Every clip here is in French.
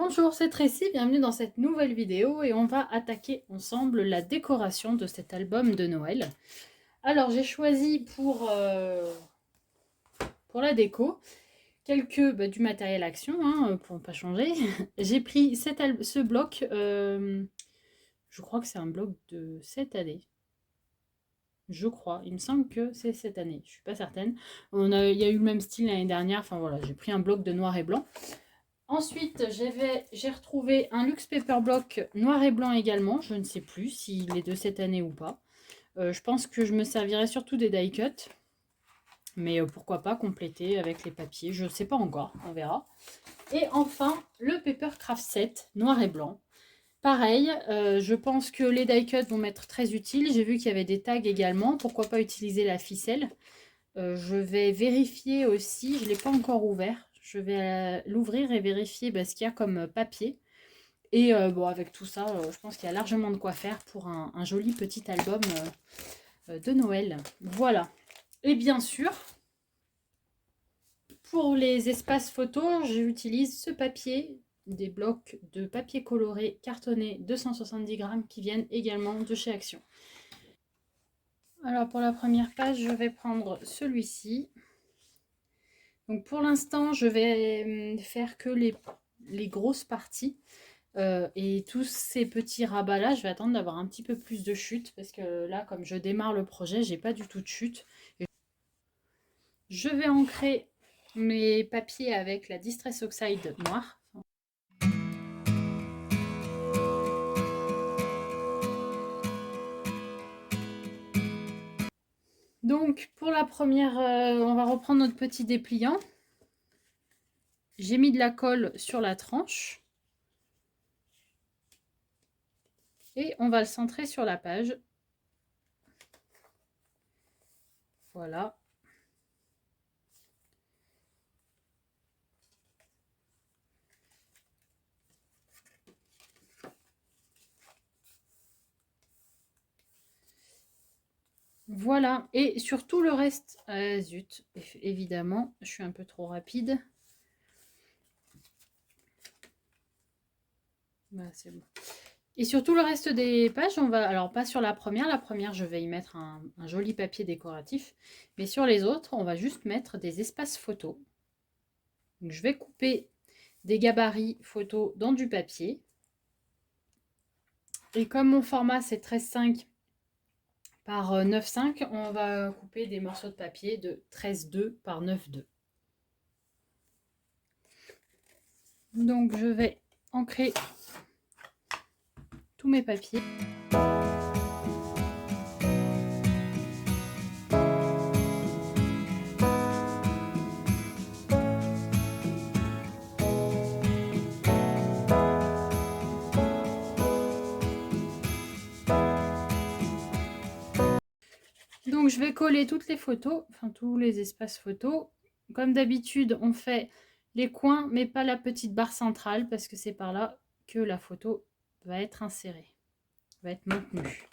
Bonjour, c'est Tracy, bienvenue dans cette nouvelle vidéo et on va attaquer ensemble la décoration de cet album de Noël. Alors j'ai choisi pour la déco du matériel action, hein, pour ne pas changer. J'ai pris ce bloc, je crois que c'est un bloc de cette année. Je crois, il me semble que c'est cette année, je suis pas certaine. Il y a eu le même style l'année dernière, enfin voilà, j'ai pris un bloc de noir et blanc. Ensuite, j'ai retrouvé un Luxe Paper Block noir et blanc également. Je ne sais plus s'il est de cette année ou pas. Je pense que je me servirai surtout des die cut. Mais pourquoi pas compléter avec les papiers. Je ne sais pas encore, on verra. Et enfin, le Paper Craft Set noir et blanc. Pareil, je pense que les die cut vont m'être très utiles. J'ai vu qu'il y avait des tags également. Pourquoi pas utiliser la ficelle. Je vais vérifier aussi, je ne l'ai pas encore ouvert. Je vais l'ouvrir et vérifier ce qu'il y a comme papier. Et bon, avec tout ça, je pense qu'il y a largement de quoi faire pour un joli petit album de Noël. Voilà. Et bien sûr, pour les espaces photos, j'utilise ce papier, des blocs de papier coloré cartonné 270 grammes qui viennent également de chez Action. Alors pour la première page, je vais prendre celui-ci. Donc pour l'instant, je vais faire que les grosses parties. Et tous ces petits rabats là, je vais attendre d'avoir un petit peu plus de chute parce que là, comme je démarre le projet, j'ai pas du tout de chute. Je vais ancrer mes papiers avec la Distress Oxide noire. Donc pour la première, on va reprendre notre petit dépliant. J'ai mis de la colle sur la tranche. Et on va le centrer sur la page. Voilà. Voilà, et sur tout le reste, zut, évidemment, je suis un peu trop rapide. Voilà, c'est bon. Et sur tout le reste des pages, on va, alors pas sur la première je vais y mettre un joli papier décoratif, mais sur les autres, on va juste mettre des espaces photos. Donc, je vais couper des gabarits photos dans du papier. Et comme mon format c'est 13,5 par 9,5, on va couper des morceaux de papier de 13,2 par 9,2. Donc je vais ancrer tous mes papiers. Donc je vais coller toutes les photos, enfin tous les espaces photos. Comme d'habitude, on fait les coins, mais pas la petite barre centrale, parce que c'est par là que la photo va être insérée, va être maintenue.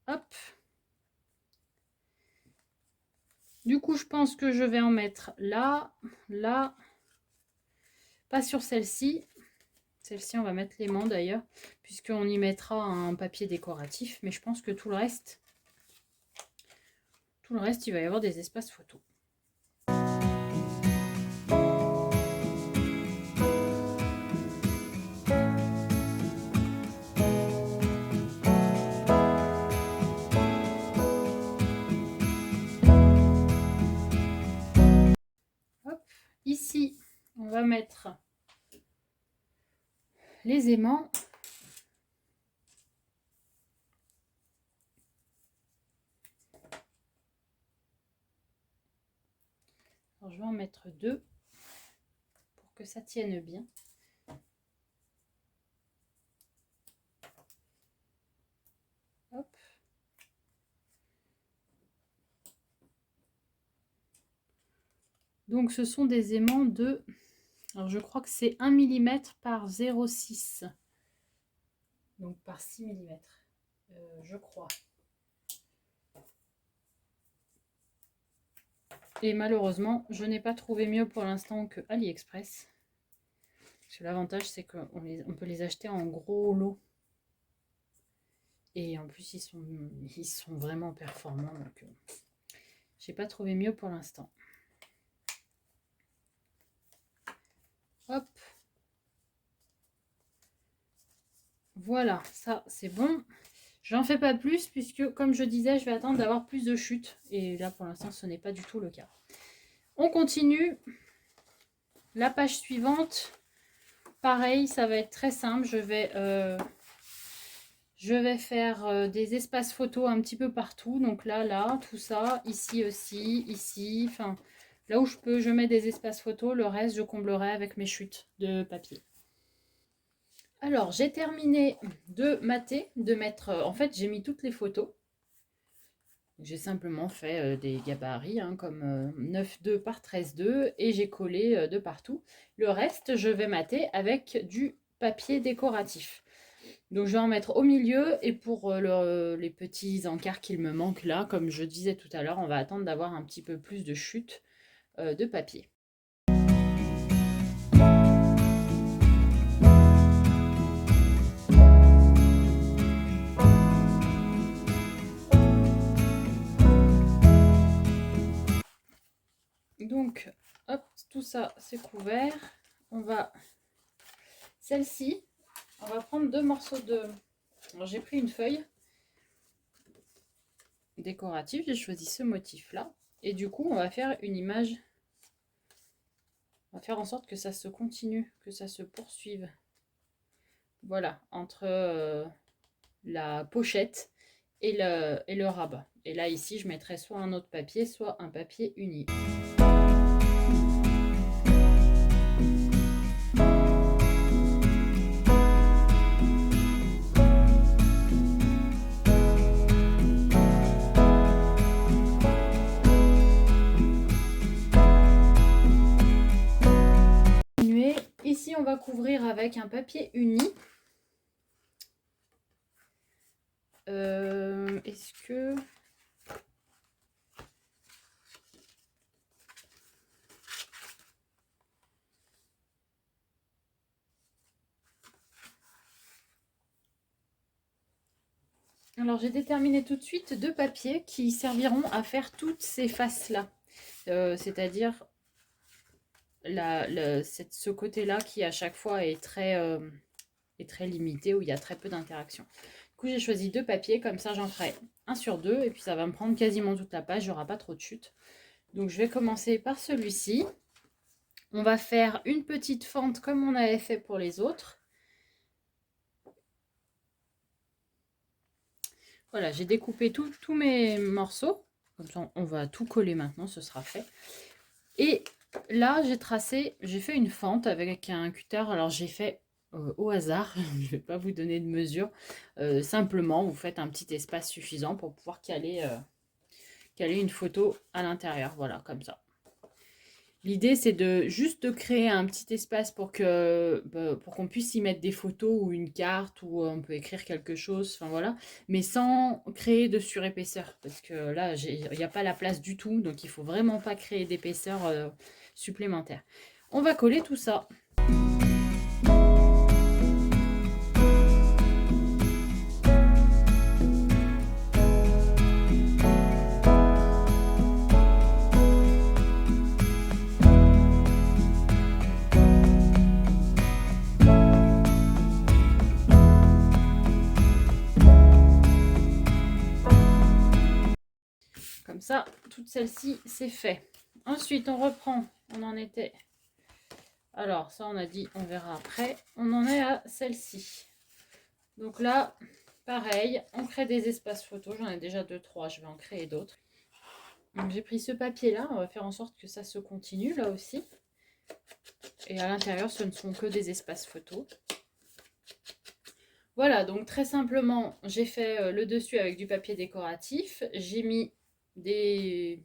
Hop. Du coup, je pense que je vais en mettre là, là. Pas sur celle-ci. Celle-ci, on va mettre l'aimant d'ailleurs, puisqu'on y mettra un papier décoratif. Mais je pense que tout le reste, il va y avoir des espaces photos. Hop. Ici, on va mettre les aimants. Alors, je vais en mettre 2 pour que ça tienne bien. Hop. Donc ce sont des aimants de, alors je crois que c'est 1 mm par 0,6, donc par 6 mm, je crois. Et malheureusement, je n'ai pas trouvé mieux pour l'instant que AliExpress. L'avantage, c'est qu'on on peut les acheter en gros lot. Et en plus, ils sont vraiment performants. Donc, j'ai pas trouvé mieux pour l'instant. Hop. Voilà, ça c'est bon. J'en fais pas plus puisque, comme je disais, je vais attendre d'avoir plus de chutes. Et là, pour l'instant, ce n'est pas du tout le cas. On continue. La page suivante, pareil, ça va être très simple. Je vais faire des espaces photos un petit peu partout. Donc là, tout ça, ici aussi, ici. Enfin, là où je peux, je mets des espaces photos. Le reste, je comblerai avec mes chutes de papier. Alors, j'ai terminé de mater, de mettre... en fait, j'ai mis toutes les photos. J'ai simplement fait des gabarits, hein, comme 9,2 par 13,2 et j'ai collé de partout. Le reste, je vais mater avec du papier décoratif. Donc, je vais en mettre au milieu et pour les petits encarts qu'il me manque là, comme je disais tout à l'heure, on va attendre d'avoir un petit peu plus de chute de papier. Donc, hop, tout ça, c'est couvert. On va... Celle-ci, on va prendre 2 morceaux de... Alors, j'ai pris une feuille décorative, j'ai choisi ce motif-là. Et du coup, on va faire une image. On va faire en sorte que ça se continue, que ça se poursuive. Voilà, entre la pochette et le rabat. Et là, ici, je mettrai soit un autre papier, soit un papier uni. Ici, on va couvrir avec un papier uni. Est-ce que... Alors, j'ai déterminé tout de suite 2 papiers qui serviront à faire toutes ces faces-là. C'est-à-dire ce côté-là qui, à chaque fois, est très limité, où il y a très peu d'interaction. Du coup, j'ai choisi 2 papiers. Comme ça, j'en ferai 1 sur 2. Et puis, ça va me prendre quasiment toute la page. Il n'y aura pas trop de chute. Donc, je vais commencer par celui-ci. On va faire une petite fente comme on avait fait pour les autres. Voilà, j'ai découpé tous mes morceaux. Comme ça, on va tout coller maintenant, ce sera fait. Et là, j'ai fait une fente avec un cutter. Alors, j'ai fait au hasard, je ne vais pas vous donner de mesure. Simplement, vous faites un petit espace suffisant pour pouvoir caler une photo à l'intérieur. Voilà, comme ça. L'idée, c'est juste de créer un petit espace pour qu'on puisse y mettre des photos ou une carte ou on peut écrire quelque chose, enfin voilà, mais sans créer de surépaisseur parce que là, il n'y a pas la place du tout, donc il ne faut vraiment pas créer d'épaisseur supplémentaire. On va coller tout ça. Comme ça, toute celle-ci, c'est fait. Ensuite, on reprend. On en était... Alors, ça, on a dit, on verra après. On en est à celle-ci. Donc là, pareil, on crée des espaces photos. J'en ai déjà 2-3, je vais en créer d'autres. Donc j'ai pris ce papier-là. On va faire en sorte que ça se continue là aussi. Et à l'intérieur, ce ne sont que des espaces photos. Voilà, donc très simplement, j'ai fait le dessus avec du papier décoratif. J'ai mis des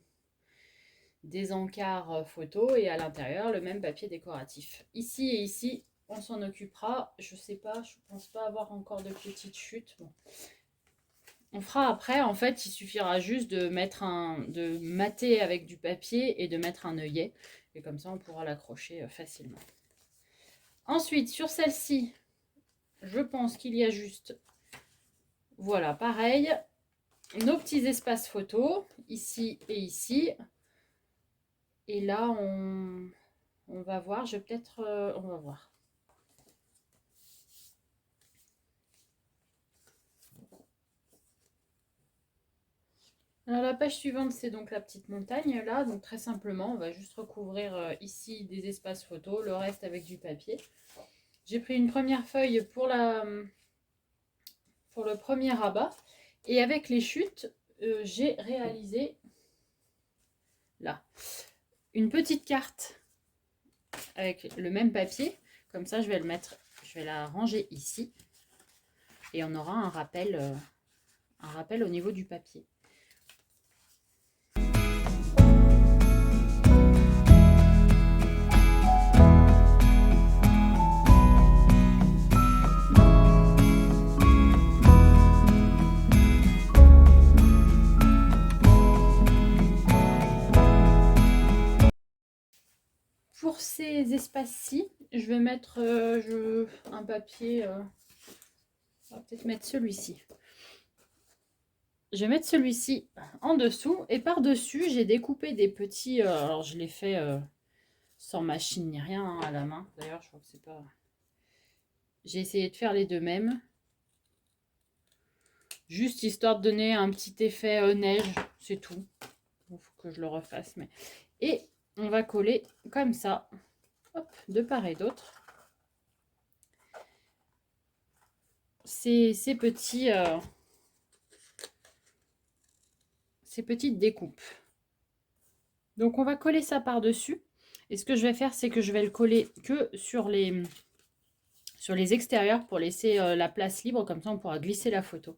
encarts photos et à l'intérieur, le même papier décoratif. Ici et ici, on s'en occupera. Je sais pas, je pense pas avoir encore de petites chutes. Bon. On fera après, en fait, il suffira juste de mater avec du papier et de mettre un œillet. Et comme ça, on pourra l'accrocher facilement. Ensuite, sur celle-ci, je pense qu'il y a juste, voilà, pareil, nos petits espaces photos, ici et ici. Et là, on va voir, je vais peut-être, on va voir. Alors la page suivante, c'est donc la petite montagne là. Donc très simplement, on va juste recouvrir ici des espaces photos, le reste avec du papier. J'ai pris une première feuille pour le premier rabat. Et avec les chutes, j'ai réalisé là une petite carte avec le même papier. Comme ça, je vais le mettre, je vais la ranger ici. Et on aura un rappel au niveau du papier. Pour ces espaces-ci, je vais mettre un papier, on va peut-être mettre celui-ci. Je vais mettre celui-ci en dessous et par-dessus, j'ai découpé des petits, alors je l'ai fait sans machine ni rien, hein, à la main. D'ailleurs, je crois que c'est pas... J'ai essayé de faire les deux mêmes. Juste histoire de donner un petit effet neige, c'est tout. Il faut que je le refasse. Mais... Et on va coller comme ça, hop, de part et d'autre. Ces petites découpes. Donc on va coller ça par-dessus. Et ce que je vais faire, c'est que je vais le coller que sur les extérieurs pour laisser la place libre. Comme ça, on pourra glisser la photo.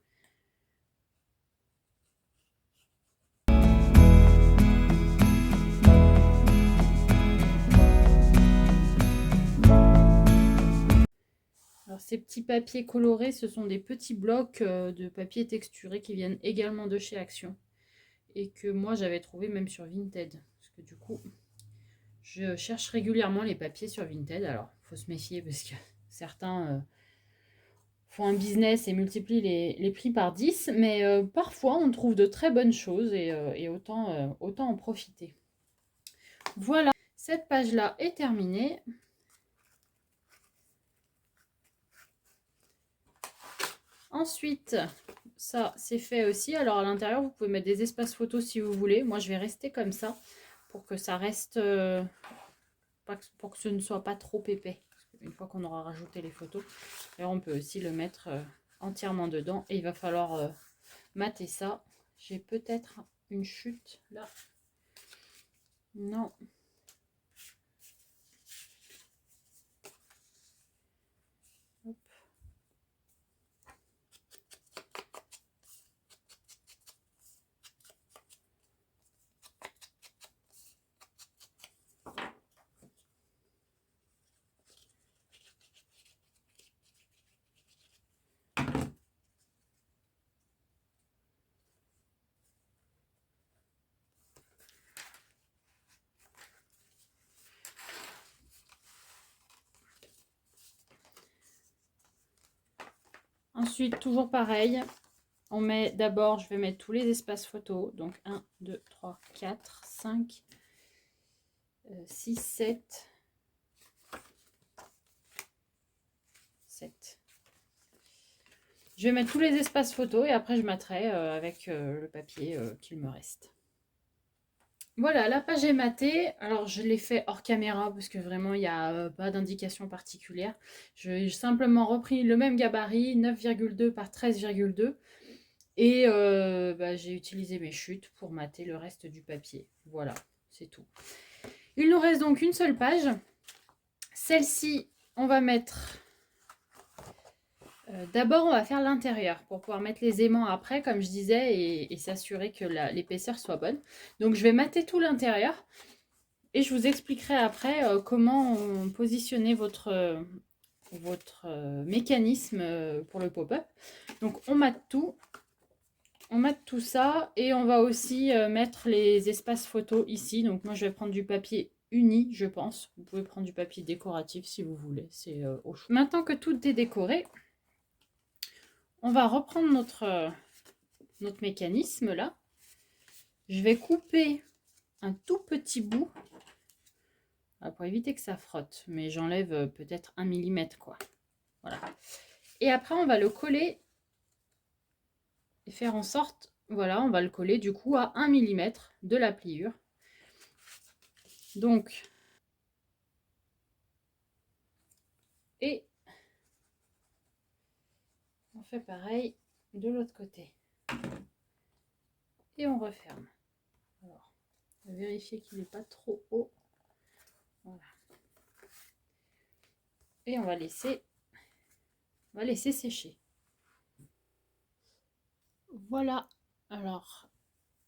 Alors, ces petits papiers colorés, ce sont des petits blocs de papier texturé qui viennent également de chez Action. Et que moi, j'avais trouvé même sur Vinted. Parce que du coup, je cherche régulièrement les papiers sur Vinted. Alors, il faut se méfier parce que certains font un business et multiplient les prix par 10. Mais parfois, on trouve de très bonnes choses et autant en profiter. Voilà, cette page-là est terminée. Ensuite, ça c'est fait aussi. Alors à l'intérieur, vous pouvez mettre des espaces photos si vous voulez. Moi, je vais rester comme ça pour que ça reste, pour que ce ne soit pas trop épais. Une fois qu'on aura rajouté les photos, et on peut aussi le mettre entièrement dedans. Et il va falloir mater ça. J'ai peut-être une chute là. Non. Hop. Ensuite, toujours pareil, on met d'abord, je vais mettre tous les espaces photos. Donc 1, 2, 3, 4, 5, 6, 7, 7. Je vais mettre tous les espaces photos et après je materai avec le papier qu'il me reste. Voilà, la page est matée. Alors, je l'ai fait hors caméra parce que vraiment, il n'y a pas d'indication particulière. J'ai simplement repris le même gabarit, 9,2 par 13,2. Et j'ai utilisé mes chutes pour mater le reste du papier. Voilà, c'est tout. Il nous reste donc une seule page. Celle-ci, on va mettre... D'abord, on va faire l'intérieur pour pouvoir mettre les aimants après, comme je disais, et s'assurer que l'épaisseur soit bonne. Donc, je vais mater tout l'intérieur et je vous expliquerai après comment positionner votre mécanisme pour le pop-up. Donc, on mate tout. On mate tout ça et on va aussi mettre les espaces photos ici. Donc, moi, je vais prendre du papier uni, je pense. Vous pouvez prendre du papier décoratif si vous voulez, c'est au choix. Maintenant que tout est décoré, on va reprendre notre mécanisme là. Je vais couper un tout petit bout pour éviter que ça frotte, mais j'enlève peut-être 1 millimètre quoi. Voilà. Et après on va le coller et faire en sorte, voilà, on va le coller du coup à 1 millimètre de la pliure. Donc, et on fait pareil de l'autre côté. Et on referme. Alors, on va vérifier qu'il n'est pas trop haut. Voilà. Et on va laisser sécher. Voilà. Alors,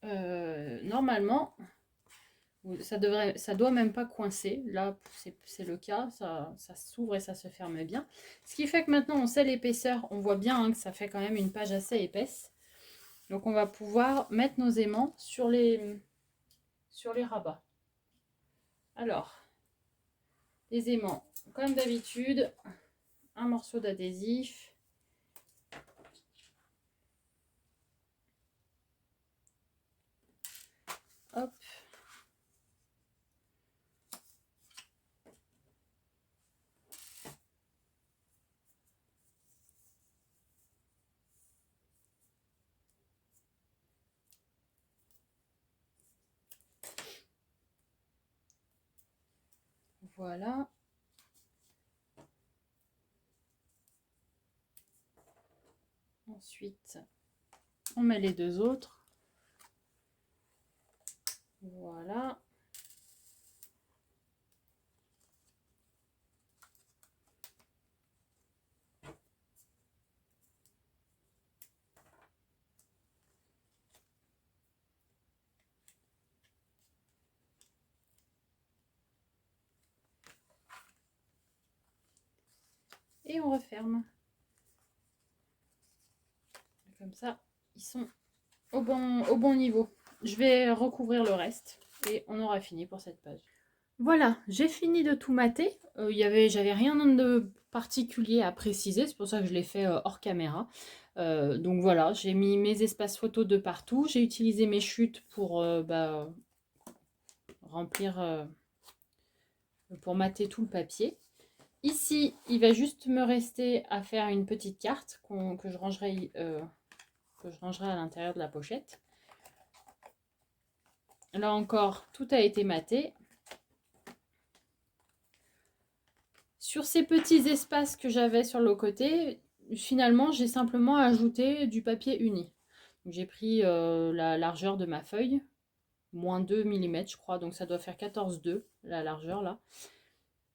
normalement, ça doit même pas coincer. Là, c'est le cas. Ça s'ouvre et ça se ferme bien. Ce qui fait que maintenant, on sait l'épaisseur. On voit bien que ça fait quand même une page assez épaisse. Donc, on va pouvoir mettre nos aimants sur les rabats. Alors, les aimants, comme d'habitude, un morceau d'adhésif. Hop. Voilà. Ensuite, on met les deux autres. Voilà. Et on referme. Comme ça, ils sont au bon niveau. Je vais recouvrir le reste et on aura fini pour cette page. Voilà, j'ai fini de tout mater. J'avais rien de particulier à préciser, c'est pour ça que je l'ai fait hors caméra. Donc voilà, j'ai mis mes espaces photos de partout. J'ai utilisé mes chutes pour remplir, pour mater tout le papier. Ici, il va juste me rester à faire une petite carte que je rangerai à l'intérieur de la pochette. Là encore, tout a été maté. Sur ces petits espaces que j'avais sur le côté, finalement, j'ai simplement ajouté du papier uni. J'ai pris la largeur de ma feuille, moins 2 mm, je crois, donc ça doit faire 14,2 la largeur là.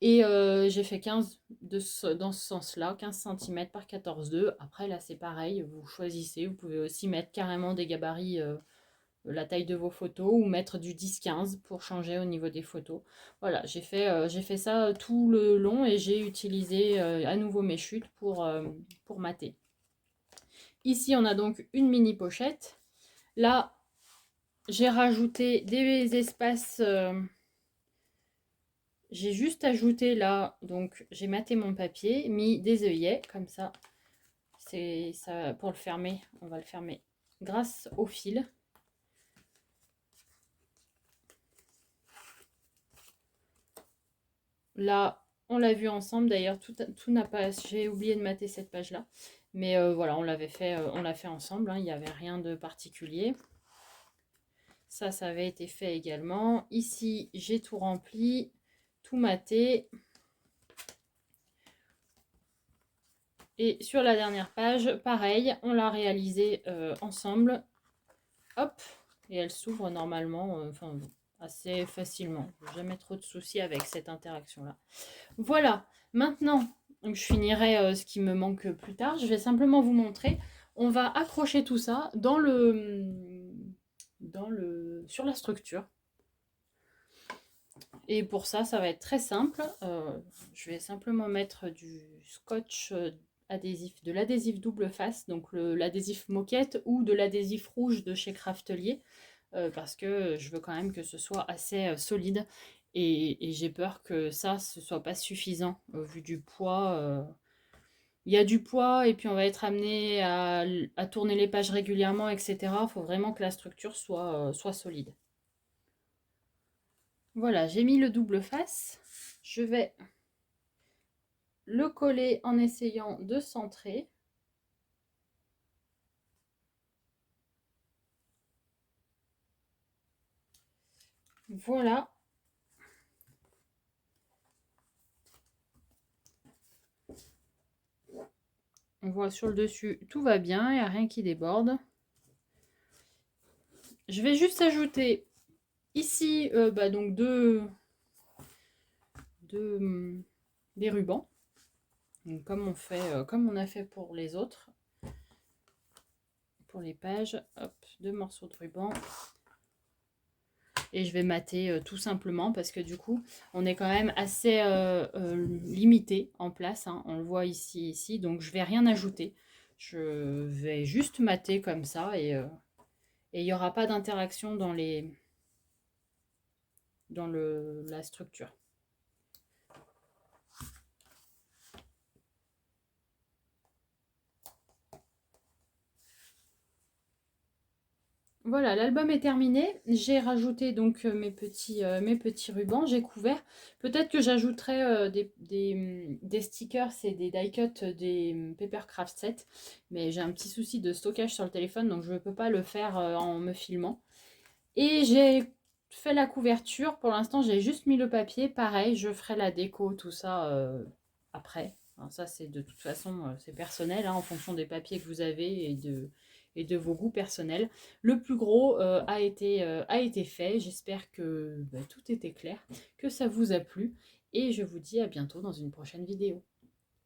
Et j'ai fait 15 dans ce sens-là, 15 cm par 14,2. Après, là, c'est pareil, vous choisissez. Vous pouvez aussi mettre carrément des gabarits, la taille de vos photos, ou mettre du 10-15 pour changer au niveau des photos. Voilà, j'ai fait ça tout le long et j'ai utilisé à nouveau mes chutes pour mater. Ici, on a donc une mini pochette. Là, j'ai rajouté des espaces... j'ai juste ajouté là, donc j'ai maté mon papier, mis des œillets, comme ça, c'est ça pour le fermer, on va le fermer grâce au fil. Là, on l'a vu ensemble, d'ailleurs, tout n'a pas, j'ai oublié de mater cette page-là, mais voilà, on l'a fait ensemble, hein, il n'y avait rien de particulier. Ça avait été fait également. Ici, j'ai tout rempli, tout maté. Et sur la dernière page, pareil, on l'a réalisé ensemble. Hop, et elle s'ouvre normalement, assez facilement. Jamais trop de soucis avec cette interaction-là. Voilà, maintenant, donc je finirai ce qui me manque plus tard. Je vais simplement vous montrer. On va accrocher tout ça sur la structure. Et pour ça, ça va être très simple. Je vais simplement mettre du scotch adhésif, de l'adhésif double face, donc l'adhésif moquette ou de l'adhésif rouge de chez Craftelier, parce que je veux quand même que ce soit assez solide. Et j'ai peur que ça, ce soit pas suffisant vu du poids. Il y a du poids et puis on va être amené à tourner les pages régulièrement, etc. Il faut vraiment que la structure soit solide. Voilà, j'ai mis le double face. Je vais le coller en essayant de centrer. Voilà. On voit sur le dessus, tout va bien, il n'y a rien qui déborde. Je vais juste ajouter ici donc des rubans. Donc, comme on a fait pour les autres. Pour les pages, hop, 2 morceaux de ruban. Et je vais mater tout simplement parce que du coup, on est quand même assez limité en place. Hein. On le voit ici. Donc, je vais rien ajouter. Je vais juste mater comme ça et il n'y aura pas d'interaction dans la structure. Voilà, l'album est terminé. J'ai rajouté donc mes petits rubans. J'ai couvert. Peut-être que j'ajouterai des stickers et des die cuts des Papercraft set. Mais j'ai un petit souci de stockage sur le téléphone, donc je ne peux pas le faire en me filmant. Et j'ai fait la couverture. Pour l'instant, j'ai juste mis le papier. Pareil, je ferai la déco, tout ça après. Enfin, ça, c'est de toute façon, c'est personnel, hein, en fonction des papiers que vous avez et de vos goûts personnels. Le plus gros a été fait. J'espère que tout était clair, que ça vous a plu. Et je vous dis à bientôt dans une prochaine vidéo.